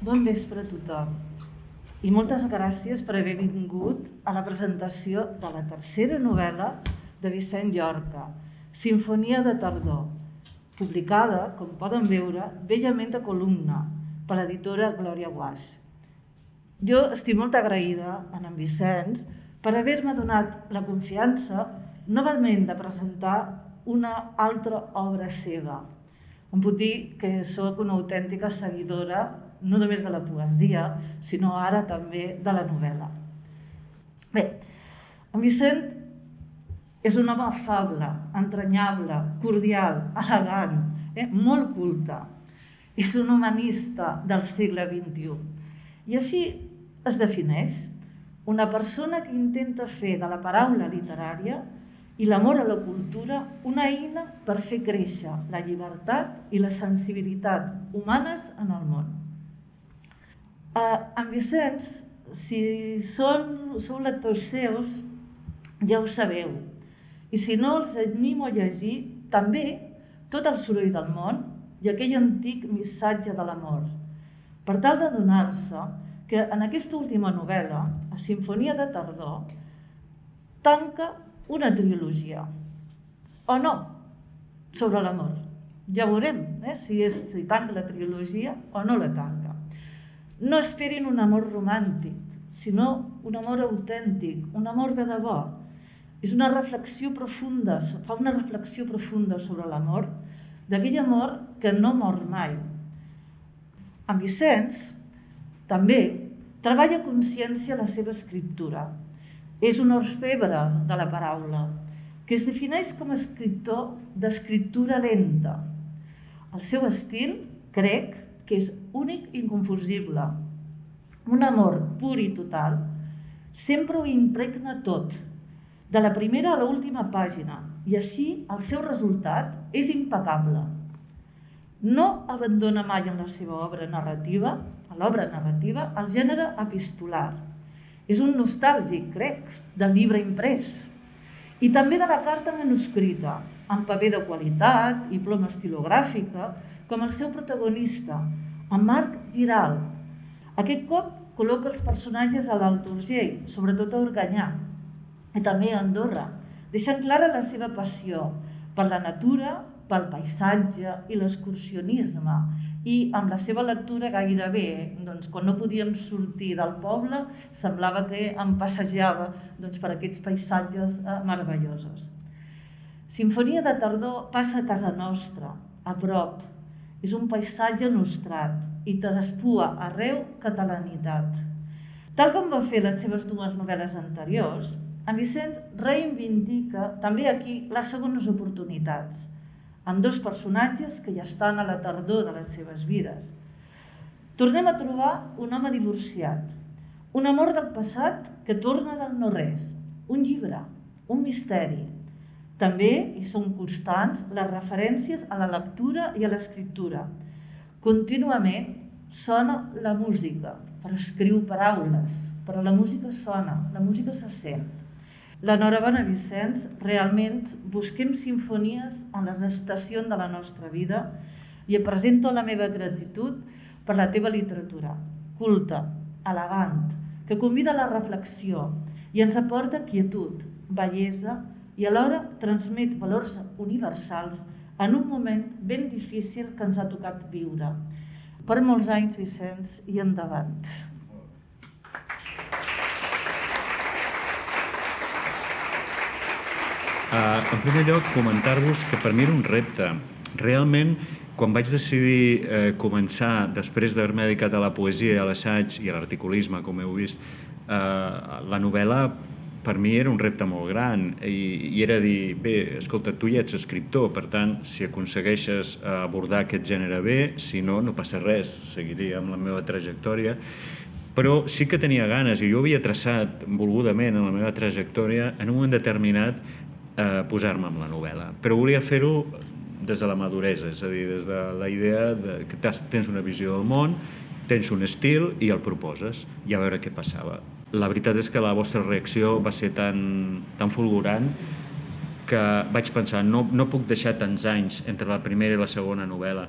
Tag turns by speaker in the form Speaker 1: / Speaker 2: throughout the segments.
Speaker 1: Bon vespre a tothom i moltes gràcies per haver vingut a la presentació de la tercera novel·la de Vicent Llorca, Simfonia de tardor, publicada, com poden veure, bellament a columna per l'editora Glòria Guasch. Jo estic molt agraïda a en Vicenç per haver-me donat la confiança novament de presentar una altra obra seva. Em puc dir que soc una autèntica seguidora no només de la poesia, sinó ara també de la novel·la. Bé, en Vicent és un home afable, entranyable, cordial, elegant, molt culte. És un humanista del segle XXI. I així es defineix una persona que intenta fer de la paraula literària i l'amor a la cultura una eina per fer créixer la llibertat i la sensibilitat humanes en el món. En Vicenç, si sou lectors seus, ja ho sabeu. I si no, els animo a llegir també Tot el soroll del món i aquell antic missatge de l'amor, per tal d'adonar-se que en aquesta última novel·la, a Simfonia de tardor, tanca una trilogia. O no, sobre l'amor. Ja veurem si tanca la trilogia o no la tanca. No esperin un amor romàntic, sinó un amor autèntic, un amor de debò. És una reflexió profunda, fa una reflexió profunda sobre l'amor, d'aquell amor que no mor mai. En Vicenç també treballa a consciència la seva escriptura. És un orfebre de la paraula, que es defineix com a escriptor d'escriptura lenta. El seu estil, crec, que és únic i inconfusible. Un amor pur i total sempre ho impregna tot, de la primera a l'última pàgina, i així el seu resultat és impecable. No abandona mai en la seva obra narrativa, el gènere epistolar. És un nostàlgic, crec, del llibre imprès i també de la carta manuscrita, amb paper de qualitat i ploma estilogràfica, com el seu protagonista, en Marc Giral. Aquest cop col·loca els personatges a l'Alt Urgell, sobretot a Organyà, i també a Andorra, deixant clara la seva passió per la natura, pel paisatge i l'excursionisme. I amb la seva lectura gairebé, quan no podíem sortir del poble, semblava que em passejava per aquests paisatges meravellosos. Simfonia de tardor passa a casa nostra, a prop. És un paisatge nostrat i traspua arreu catalanitat. Tal com va fer les seves dues novel·les anteriors, en Vicenç reivindica també aquí les segones oportunitats, amb dos personatges que ja estan a la tardor de les seves vides. Tornem a trobar un home divorciat, un amor del passat que torna del no-res, un llibre, un misteri. També hi són constants les referències a la lectura i a l'escriptura. Contínuament sona la música, però escriu paraules, però la música sona, la música se sent. L'enhorabona, Vicenç, realment busquem simfonies en les estacions de la nostra vida i et presento la meva gratitud per la teva literatura, culta, elegant, que convida a la reflexió i ens aporta quietud, bellesa i alhora transmet valors universals en un moment ben difícil que ens ha tocat viure. Per molts anys, Vicenç, i endavant.
Speaker 2: En primer lloc, comentar-vos que per mi era un repte. Realment, quan vaig decidir començar, després d'haver-me dedicat a la poesia i a l'assaig i a l'articulisme, com heu vist, la novel·la per mi era un repte molt gran i era dir, bé, escolta, tu ja ets escriptor, per tant, si aconsegueixes abordar aquest gènere bé, si no, no passa res, seguiria amb la meva trajectòria. Però sí que tenia ganes i jo havia traçat volgudament en la meva trajectòria en un moment determinat posar-me amb la novel·la, però volia fer-ho des de la maduresa, és a dir, des de la idea que tens una visió del món, tens un estil i el proposes, i a veure què passava. La veritat és que la vostra reacció va ser tan fulgurant que vaig pensar, no puc deixar tants anys entre la primera i la segona novel·la.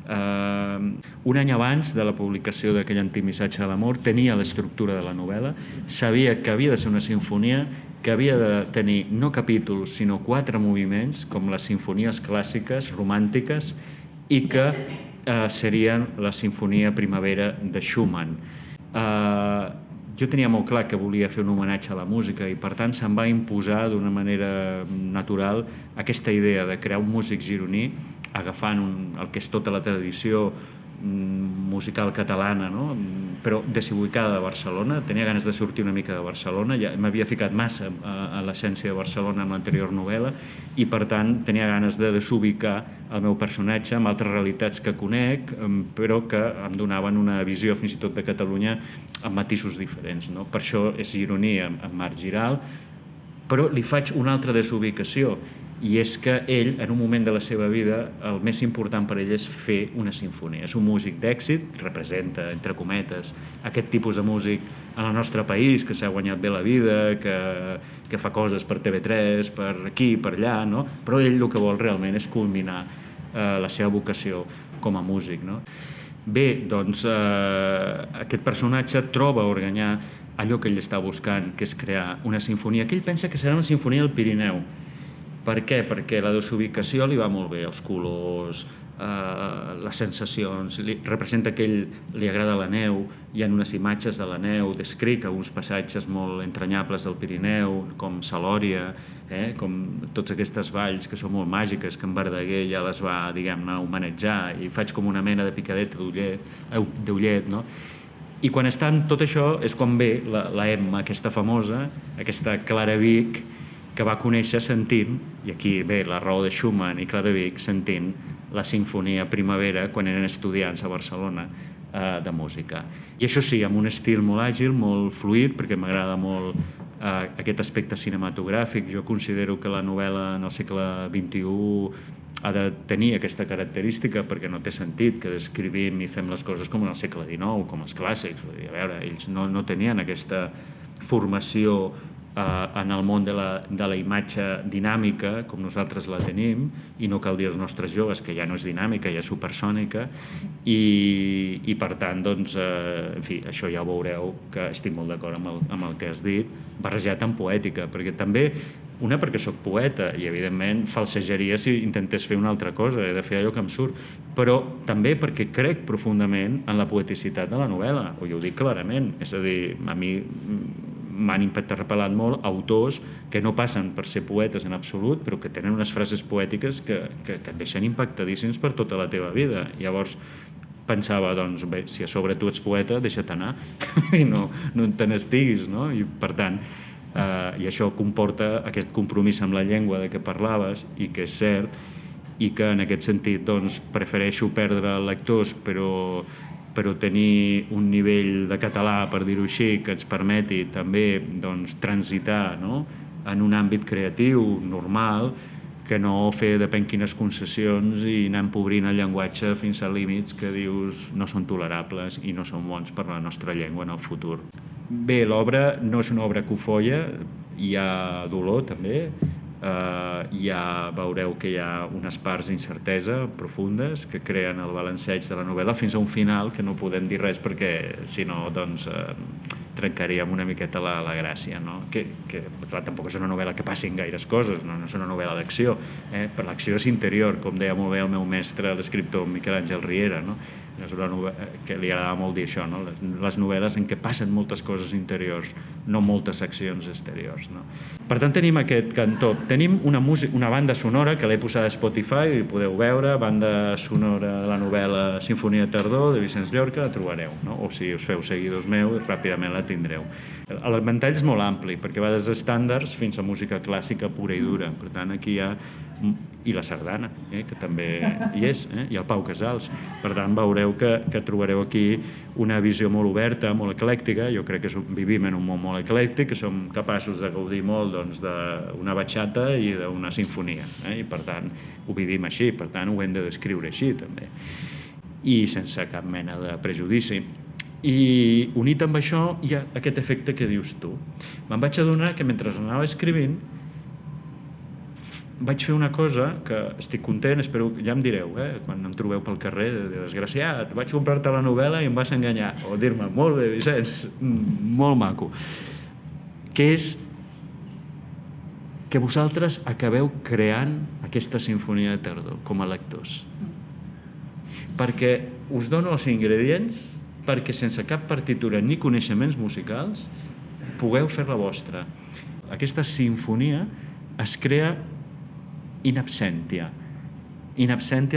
Speaker 2: Un any abans de la publicació d'aquell antimissatge de l'amor tenia l'estructura de la novel·la, sabia que havia de ser una sinfonia, que havia de tenir no capítols sinó 4 moviments, com les sinfonies clàssiques, romàntiques, i que serien la Sinfonia Primavera de Schumann. Jo tenia molt clar que volia fer un homenatge a la música i per tant se'm va imposar d'una manera natural aquesta idea de crear un músic gironí agafant el que és tota la tradició musical catalana, no? Però desubicada de Barcelona. Tenia ganes de sortir una mica de Barcelona, ja m'havia ficat massa a l'essència de Barcelona en l'anterior novel·la i per tant tenia ganes de desubicar el meu personatge amb altres realitats que conec, però que em donaven una visió fins i tot de Catalunya amb matisos diferents, no? Per això és ironia amb Marc Giral, però li faig una altra desubicació, i és que ell, en un moment de la seva vida, el més important per ell és fer una sinfonia. És un músic d'èxit, representa, entre cometes, aquest tipus de músic en el nostre país, que s'ha guanyat bé la vida, que fa coses per TV3, per aquí, per allà, no? Però ell el que vol realment és culminar la seva vocació com a músic, no? Bé, doncs aquest personatge troba a Organyà allò que ell està buscant, que és crear una sinfonia, que ell pensa que serà una sinfonia del Pirineu. Per què? Perquè la desubicació li va molt bé, els colors, les sensacions, representa que ell li agrada la neu, hi ha unes imatges de la neu, descric uns passatges molt entranyables del Pirineu, com Salòria, com totes aquestes valls que són molt màgiques, que en Verdaguer ja les va, diguem-ne, homenatjar, i faig com una mena de picadeta d'ullet, no? I quan està en tot això és quan ve la Emma, aquesta famosa, aquesta Clara Vic, que va conèixer sentint, i aquí ve la raó de Schumann i Clara Vic, sentint la Sinfonia Primavera quan eren estudiants a Barcelona de música. I això sí, amb un estil molt àgil, molt fluid, perquè m'agrada molt aquest aspecte cinematogràfic. Jo considero que la novel·la en el segle XXI ha de tenir aquesta característica perquè no té sentit que descrivim i fem les coses com en el segle XIX, com els clàssics. A veure, ells no tenien aquesta formació en el món de la imatge dinàmica com nosaltres la tenim, i no cal dir als nostres joves que ja no és dinàmica, ja és supersònica, i per tant, doncs, en fi, això ja ho veureu, que estic molt d'acord amb el que has dit, barrejat amb poètica, perquè també, perquè sóc poeta, i evidentment falsejaria si intentés fer una altra cosa, he de fer allò que em surt, però també perquè crec profundament en la poeticitat de la novel·la, o jo ho dic clarament, és a dir, a mi m'han interpel·lat molt autors que no passen per ser poetes en absolut, però que tenen unes frases poètiques que et deixen impactadíssims per tota la teva vida. Llavors pensava, doncs, bé, si a sobre tu ets poeta, deixa't anar i no te n'estiguis, no? I per tant, i això comporta aquest compromís amb la llengua de què parlaves, i que és cert, i que en aquest sentit doncs, prefereixo perdre lectors, però tenir un nivell de català, per dir-ho així, que ens permeti també doncs, transitar, no? En un àmbit creatiu, normal, que no fer depèn quines concessions i anar empobrint el llenguatge fins a límits que dius no són tolerables i no són bons per la nostra llengua en el futur. Bé, l'obra no és una obra cofoia, hi ha dolor també, ja veureu que hi ha unes parts d'incertesa profundes que creen el balanceig de la novel·la fins a un final que no podem dir res perquè si no doncs trencaríem una miqueta la gràcia, no? Que clar, tampoc és una novel·la que passin gaires coses, no és una novel·la d'acció, però l'acció és interior, com deia molt bé el meu mestre, l'escriptor Miquel Àngel Riera, no? És una que li agradava molt dir això, no? Les novel·les en què passen moltes coses interiors, no moltes accions exteriors, no? Per tant, tenim aquest cantó. Tenim una banda sonora que l'he posada a Spotify i podeu veure, banda sonora de la novel·la Sinfonia de Tardor de Vicenç Llorca, la trobareu, no? O si us feu seguidors meus, ràpidament la tindreu. El ventall és molt ampli, perquè va des d'estàndards fins a música clàssica pura i dura. Per tant, aquí hi ha i la sardana, que també hi és, i el Pau Casals. Per tant, veureu que trobareu aquí una visió molt oberta, molt eclèctica. Jo crec que vivim en un món molt eclèctic, que som capaços de gaudir molt d'una batxata i d'una sinfonia, i per tant ho vivim així, per tant ho hem de descriure així també, i sense cap mena de prejudici. I unit amb això hi ha aquest efecte que dius tu. Me'n vaig adonar que mentre anava escrivint vaig fer una cosa que estic content, espero, ja em direu, quan em trobeu pel carrer, desgraciat, vaig comprar-te la novel·la i em vas enganyar, o dir-me, molt bé, Vicenç, molt maco, que és que vosaltres acabeu creant aquesta sinfonia de tardor com a lectors. Perquè us dono els ingredients perquè sense cap partitura ni coneixements musicals pugueu fer la vostra. Aquesta sinfonia es crea in absentia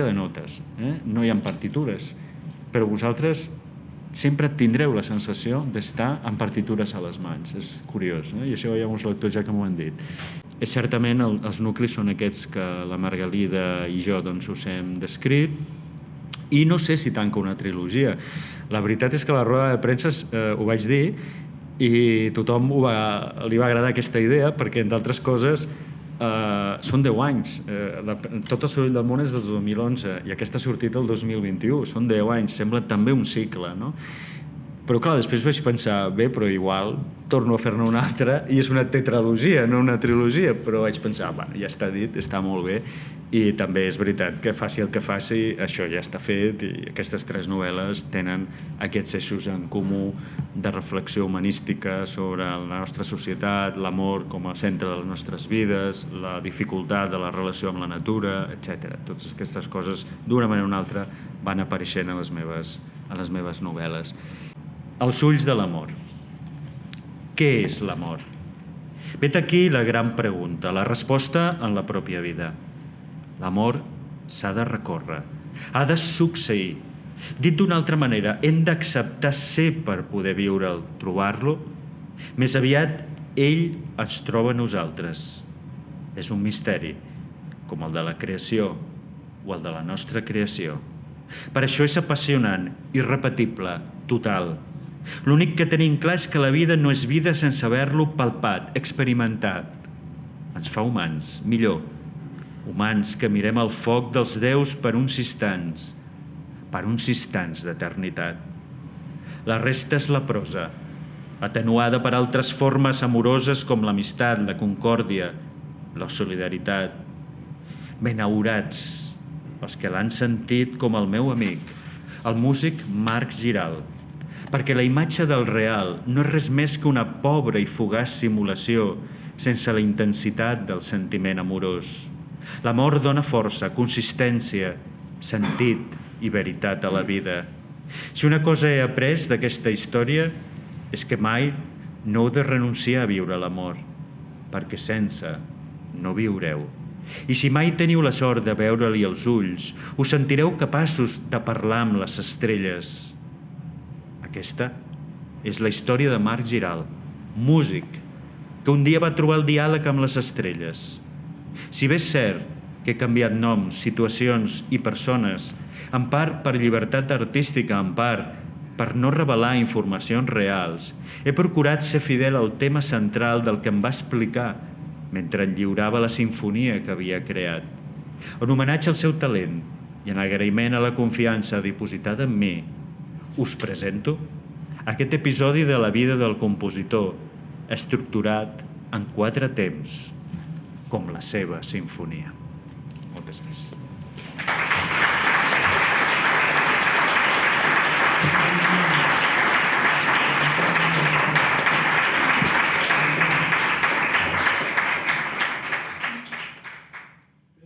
Speaker 2: de notes. No hi ha partitures, però vosaltres sempre tindreu la sensació d'estar amb partitures a les mans. És curiós, i això hi ha uns lectors ja que m'ho han dit. Certament els nuclis són aquests que la Margalida i jo us hem descrit, i no sé si tanca una trilogia. La veritat és que a la roda de premsa ho vaig dir i tothom li va agradar aquesta idea perquè, entre altres coses, són 10 anys. Tot el soroll del món és del 2011 i aquesta ha sortit el 2021. Són 10 anys, sembla també un cicle, no? Però clar, després vaig pensar, bé, però igual torno a fer-ne una altra i és una tetralogia, no una trilogia, però vaig pensar, bueno, ja està dit, està molt bé, i també és veritat que faci el que faci, això ja està fet, i aquestes 3 novel·les tenen aquests eixos en comú de reflexió humanística sobre la nostra societat, l'amor com a centre de les nostres vides, la dificultat de la relació amb la natura, etc. Totes aquestes coses, d'una manera o una altra, van apareixent a les meves novel·les. Els ulls de l'amor. Què és l'amor? Vet aquí la gran pregunta, la resposta en la pròpia vida. L'amor s'ha de recórrer, ha de succeir. Dit d'una altra manera, hem d'acceptar ser per poder viure'l, trobar-lo. Més aviat, ell ens troba a nosaltres. És un misteri, com el de la creació o el de la nostra creació. Per això és apassionant, irrepetible, total. L'únic que tenim clar és que la vida no és vida sense haver-lo palpat, experimentat. Ens fa humans, millor. Humans que mirem el foc dels déus per uns instants d'eternitat. La resta és la prosa, atenuada per altres formes amoroses com l'amistat, la concòrdia, la solidaritat. Benaurats, els que l'han sentit com el meu amic, el músic Marc Giral, perquè la imatge del real no és res més que una pobra i fugaç simulació sense la intensitat del sentiment amorós. L'amor dona força, consistència, sentit i veritat a la vida. Si una cosa he après d'aquesta història és que mai no heu de renunciar a viure l'amor, perquè sense no viureu. I si mai teniu la sort de veure-li els ulls, us sentireu capaços de parlar amb les estrelles. Aquesta és la història de Marc Giral, músic, que un dia va trobar el diàleg amb les estrelles. Si bé és cert que he canviat noms, situacions i persones, en part per llibertat artística, en part per no revelar informacions reals, he procurat ser fidel al tema central del que em va explicar mentre lliurava la sinfonia que havia creat. En homenatge al seu talent i en agraïment a la confiança dipositada en mi, us presento aquest episodi de la vida del compositor, estructurat en 4 temps, com la seva sinfonia. Moltes gràcies.